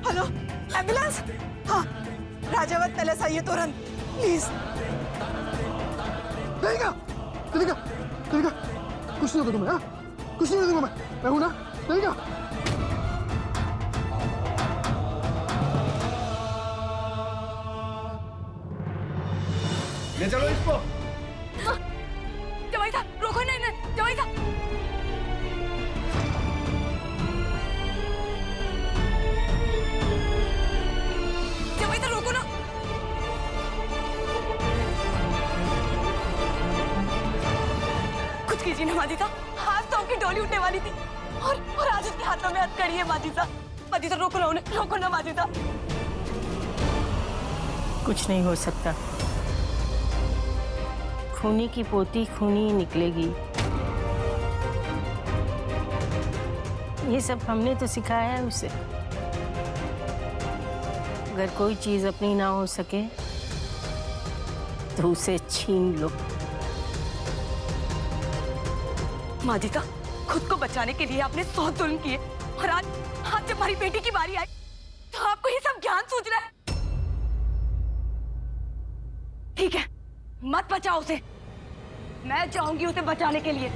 Hello, ambulance? हाँ, Rajawat palace आइए तुरंत, प्लीज। देविका, देविका, देविका, कुछ नहीं होगा तुम्हें, हाँ? कुछ नहीं होगा मैं हूं ना, देविका। ले चलो इसको। जवाई साहब, रोको, नहीं, जवाई साहब। जवाई साहब, रोको ना। कुछ कीजिए ना माजी साहब, आज तो आपकी डोली उठने वाली थी और आज उसके हाथों में हथकड़ी है माजी साहब। माजी साहब, रोको ना उन्हें, रोको ना माजी साहब। कुछ नहीं हो सकता, खूनी की पोती खूनी ही निकलेगी। ये सब हमने तो सिखाया है उसे। अगर कोई चीज अपनी ना हो सके तो उसे छीन लो। माजी साहब, खुद को बचाने के लिए आपने 100 जुल्म किए और आज जब हमारी बेटी की बारी आई तो आपको ये सब ज्ञान सूझ रहा है। ठीक है, मत बचाओ उसे, मैं जाऊंगी उसे बचाने के लिए।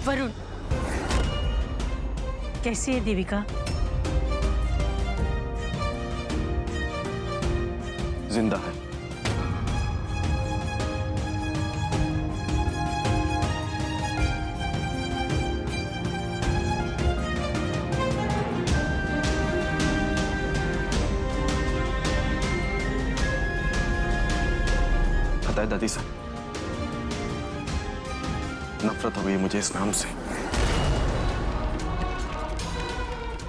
वरुण, कैसी है देविका? जिंदा है। पता है दादी साहब, नफरत हो गई मुझे इस नाम से।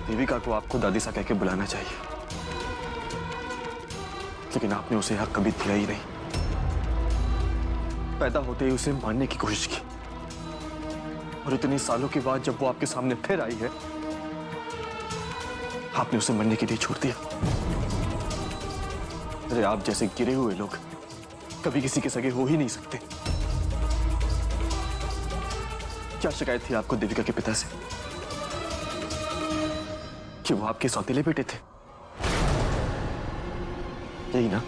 देविका को आपको दादी सा कह के बुलाना चाहिए, लेकिन आपने उसे हक कभी दिया ही नहीं। पैदा होते ही उसे मारने की कोशिश की और इतने सालों के बाद जब वो आपके सामने फिर आई है, आपने उसे मरने के लिए छोड़ दिया। अरे आप जैसे गिरे हुए लोग कभी किसी के सगे हो ही नहीं सकते। क्या शिकायत थी आपको देविका के पिता से कि वो आपके सौतेले बेटे थे? यही ना?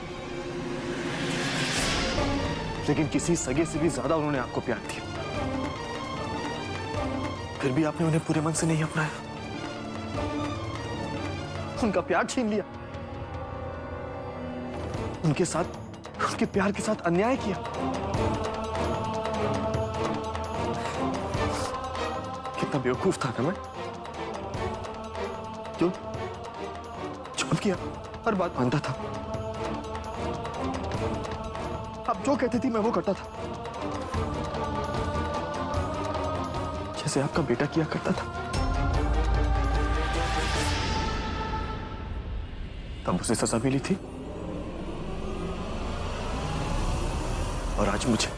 लेकिन किसी सगे से भी ज्यादा उन्होंने आपको प्यार दिया, फिर भी आपने उन्हें पूरे मन से नहीं अपनाया, उनका प्यार छीन लिया, उनके साथ, उनके प्यार के साथ अन्याय किया। कितना बेवकूफ था ना मैं, जो चुप किया, हर बात मानता था। आप जो कहती थी मैं वो करता था, जैसे आपका बेटा किया करता था। तब उसे सजा मिली थी और आज मुझे।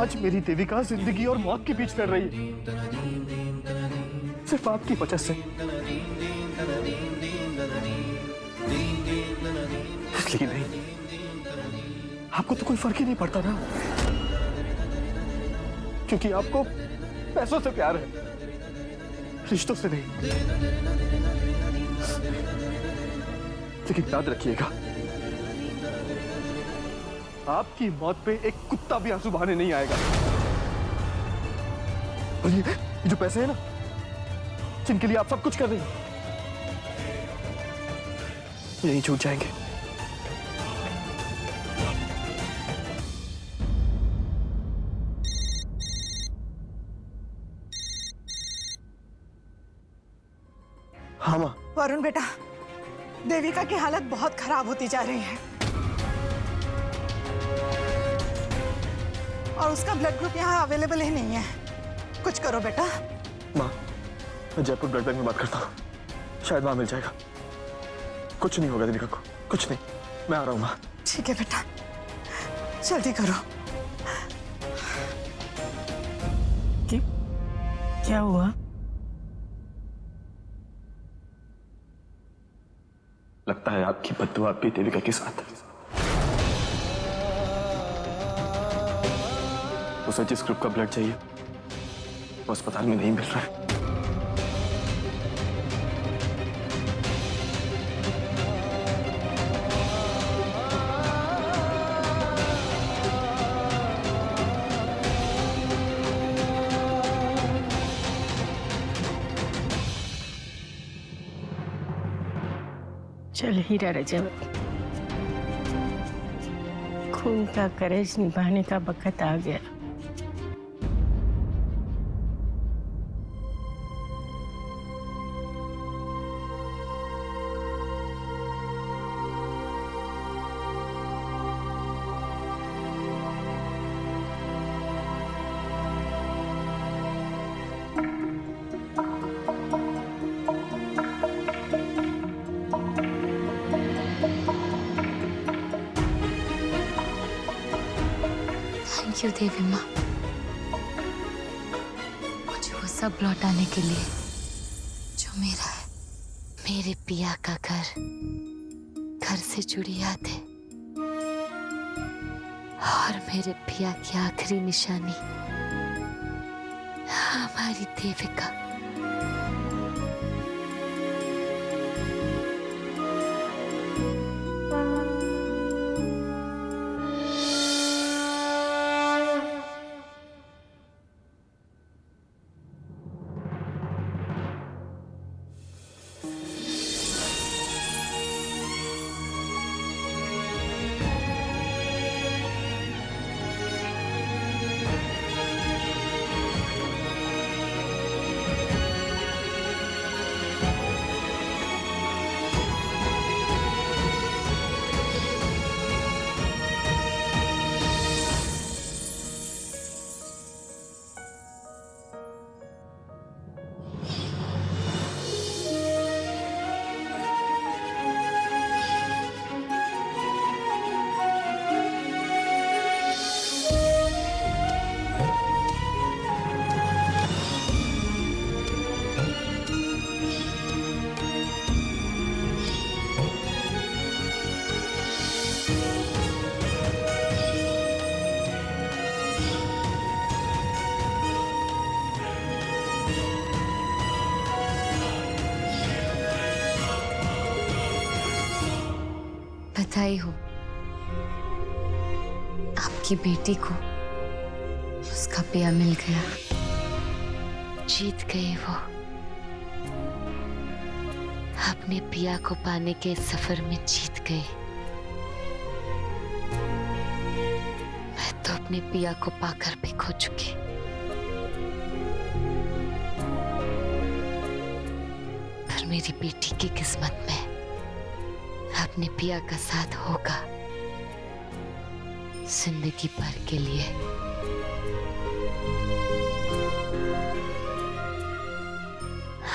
आज मेरी देविका जिंदगी और मौत के बीच लड़ रही है, सिर्फ आपकी वजह से। इसलिए नहीं, आपको तो कोई फर्क ही नहीं पड़ता ना, क्योंकि आपको पैसों से प्यार है, रिश्तों से नहीं। लेकिन याद रखिएगा, आपकी मौत पे एक कुत्ता भी आंसू बहाने नहीं आएगा। और ये जो पैसे हैं ना, जिनके लिए आप सब कुछ कर रही हैं, यही छूट जाएंगे। हाँ माँ। वरुण बेटा, देविका की हालत बहुत खराब होती जा रही है और उसका ब्लड ग्रुप यहाँ अवेलेबल ही नहीं है। कुछ करो बेटा। माँ, मैं जयपुर ब्लड बैंक में बात करता हूँ, शायद वहां मिल जाएगा। कुछ नहीं होगा देविका को, कुछ नहीं। मैं आ रहा हूँ माँ। ठीक है बेटा, जल्दी करो। क्या हुआ? लगता है आपकी बद्दुआ भी देविका के साथ है। उसे जिस ग्रुप का ब्लड चाहिए वो अस्पताल में नहीं मिल रहा है। चल हीरा रजब, खून का करज निभाने का वक्त आ गया। थैंक यू देवी माँ, मुझे वो सब लौटाने के लिए जो मेरा है। मेरे पिया का घर से जुड़ी यादें और मेरे पिया की आखिरी निशानी हमारी देविका। बधाई हो, आपकी बेटी को उसका पिया मिल गया। जीत गई वो। अपने पिया को पाने के सफर में जीत गई। मैं तो अपने पिया को पाकर भी खो चुकी। पर मेरी बेटी की किस्मत में अपने पिया का साथ होगा जिंदगी भर के लिए।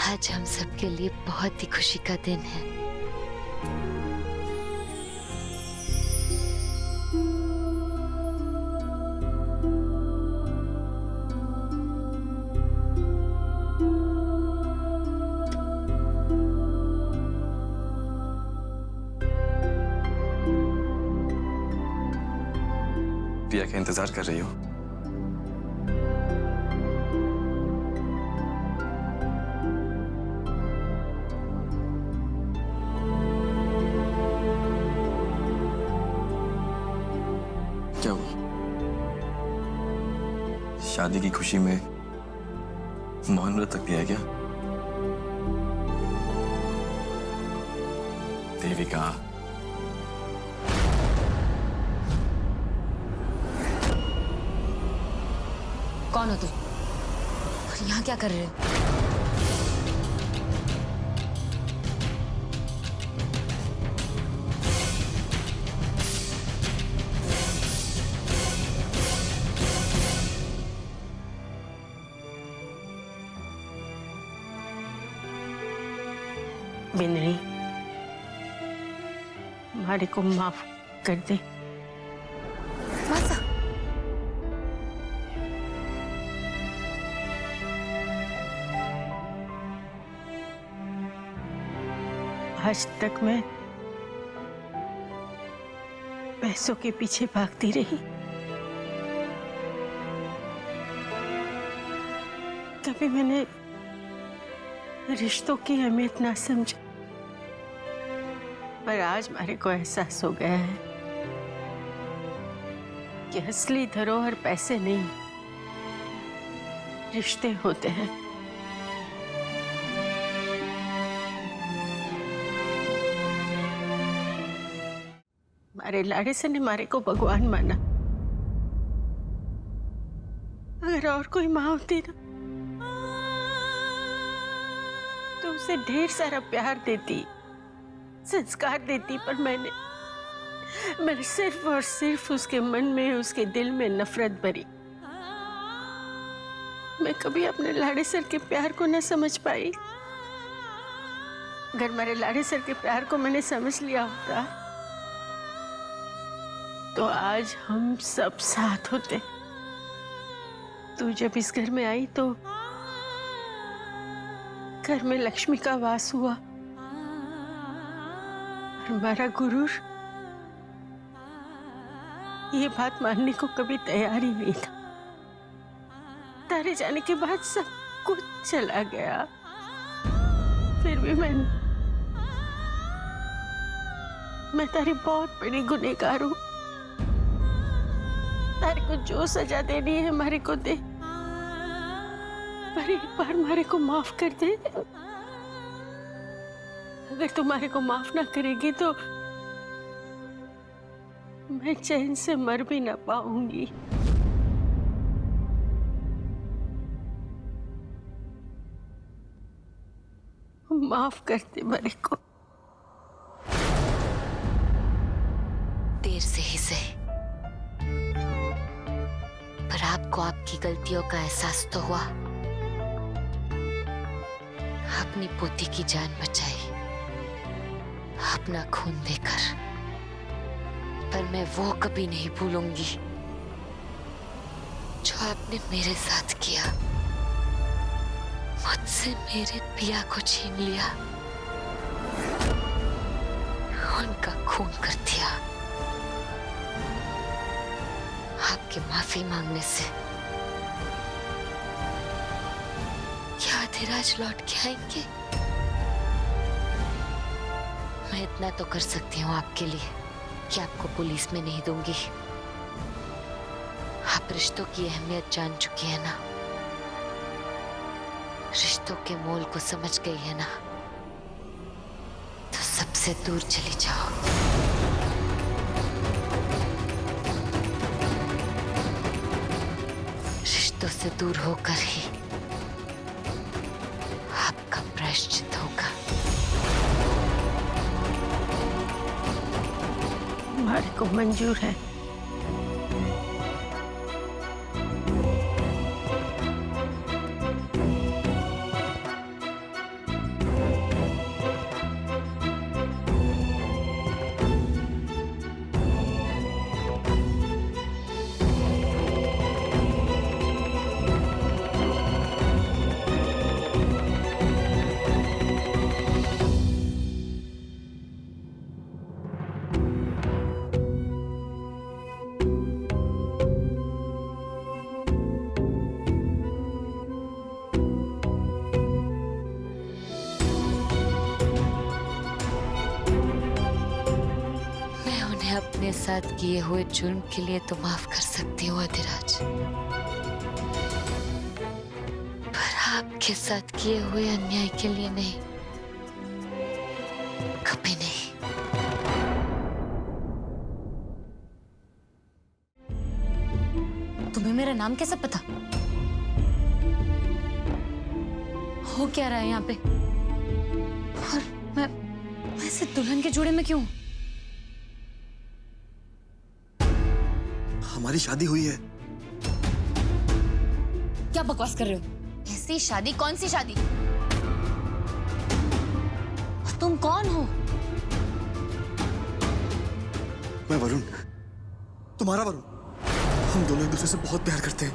आज हम सबके लिए बहुत ही खुशी का दिन है। पिया का इंतजार कर रही हो? क्या हुआ? शादी की खुशी में मौन व्रत रख दिया है क्या? देविका, कौन हो तुम और यहाँ क्या कर रहे हो? बिंदनी, हमारे को माफ कर दे। मासा, आज तक मैं पैसों के पीछे भागती रही, कभी मैंने रिश्तों की अहमियत ना समझी, पर आज मेरे को एहसास हो गया है कि असली धरोहर पैसे नहीं, रिश्ते होते हैं। हमारे लाड़े से ने मारे को भगवान माना। अगर और कोई माँ होती ना तो उसे ढेर सारा प्यार देती, संस्कार देती, पर मैंने सिर्फ और सिर्फ उसके मन में, उसके दिल में नफरत भरी। मैं कभी अपने लाड़े सर के प्यार को न समझ पाई। अगर मेरे लाड़े सर के प्यार को मैंने समझ लिया होता तो आज हम सब साथ होते। तू जब इस घर में आई तो घर में लक्ष्मी का वास हुआ, हमारा गुरूर ये बात मानने को कभी तैयार ही नहीं था। तारे जाने के बाद सब कुछ चला गया, फिर भी मैं तारी बहुत बड़ी गुनहगार हूं। तारे को जो सजा देनी है हमारे को दे, पर एक बार हमारे को माफ कर दे। अगर तुम्हारे को माफ ना करेगी तो मैं चैन से मर भी ना पाऊंगी। माफ कर दे मेरे को। देर से ही सही, पर आपको आपकी गलतियों का एहसास तो हुआ। अपनी पोती की जान बचाई, अपना खून देकर, पर मैं वो कभी नहीं भूलूंगी जो आपने मेरे साथ किया। मुझसे मेरे पिया को छीन लिया, उनका खून कर दिया। आपके माफी मांगने से क्या अधिराज लौट के आएंगे? मैं इतना तो कर सकती हूँ आपके लिए कि आपको पुलिस में नहीं दूंगी। आप रिश्तों की अहमियत जान चुकी है ना, रिश्तों के मोल को समझ गई है ना, तो सबसे दूर चली जाओ। रिश्तों से दूर होकर ही आपका प्रायश्चित होगा। हमारे को मंजूर है। अपने साथ किए हुए जुर्म के लिए तो माफ कर सकती हूँ अधिराज, पर आपके साथ किए हुए अन्याय के लिए नहीं, कभी नहीं। तुम्हें मेरा नाम कैसे पता? हो क्या रहा है यहाँ पे? और मैं ऐसे दुल्हन के जोड़े में क्यों? हमारी शादी हुई है। क्या बकवास कर रहे हो? ऐसी शादी? कौन सी शादी? और तुम कौन हो? मैं वरुण, तुम्हारा वरुण। हम दोनों एक दूसरे से बहुत प्यार करते हैं।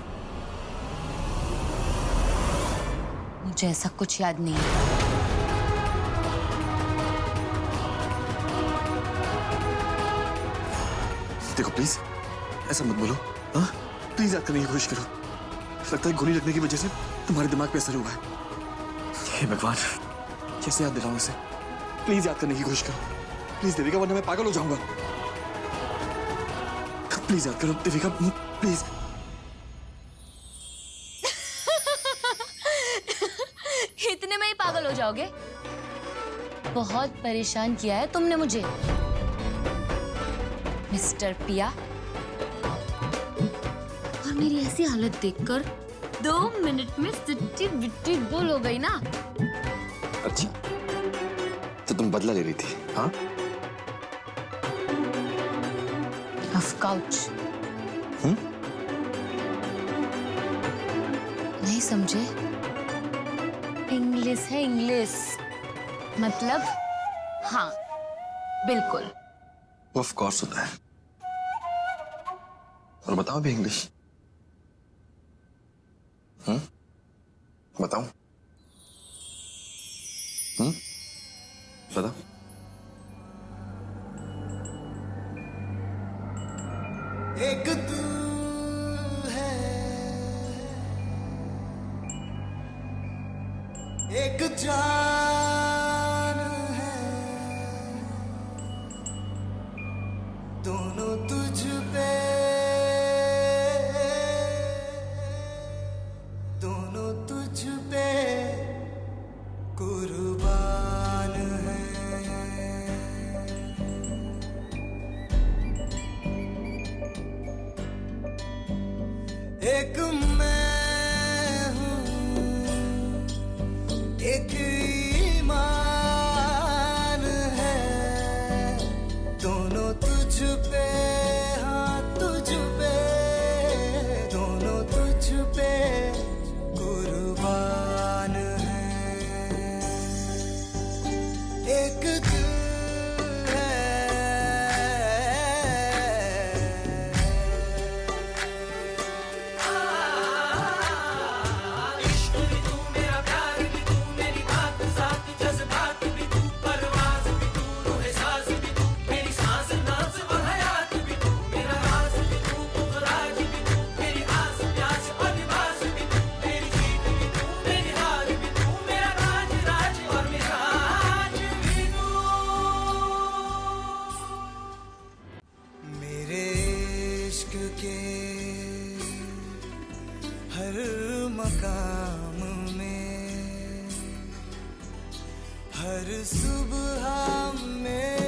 मुझे ऐसा कुछ याद नहीं है। देखो प्लीज, ऐसा मत बोलो। हाँ, प्लीज याद करने की कोशिश करो। लगता है गोली लगने की वजह से तुम्हारे दिमाग पे असर हुआ है। हे भगवान, कैसे याद दिलाऊं इसे? प्लीज याद करने की कोशिश करो। प्लीज देविका, वरना मैं पागल हो जाऊंगा। प्लीज याद करो देविका, प्लीज। इतने में ही पागल हो जाओगे? बहुत परेशान किया है तुमने मुझे, मिस्टर पिया। और मेरी ऐसी हालत देखकर 2 मिनट में सिट्टी बिट्टी गोल हो गई ना। अच्छा, तो तुम बदला ले रही थी? हाँ, ऑफ काउच। नहीं समझे? इंग्लिश है इंग्लिश, मतलब हाँ बिल्कुल। ऑफ कोर्स होता है। और बताओ भी इंग्लिश। बताओ। बताओ। एक तू है, एक जान है, दोनों तुझ पे, दोनों तुझ पे कुर्बान है। एक मैं हूँ, एक ईमान है, दोनों तुझ पे, हाँ तुझ पे, दोनों तुझ पे कुर्बान है। एक दिल है, मेरे इश्क के हर मकाम में, हर सुबह में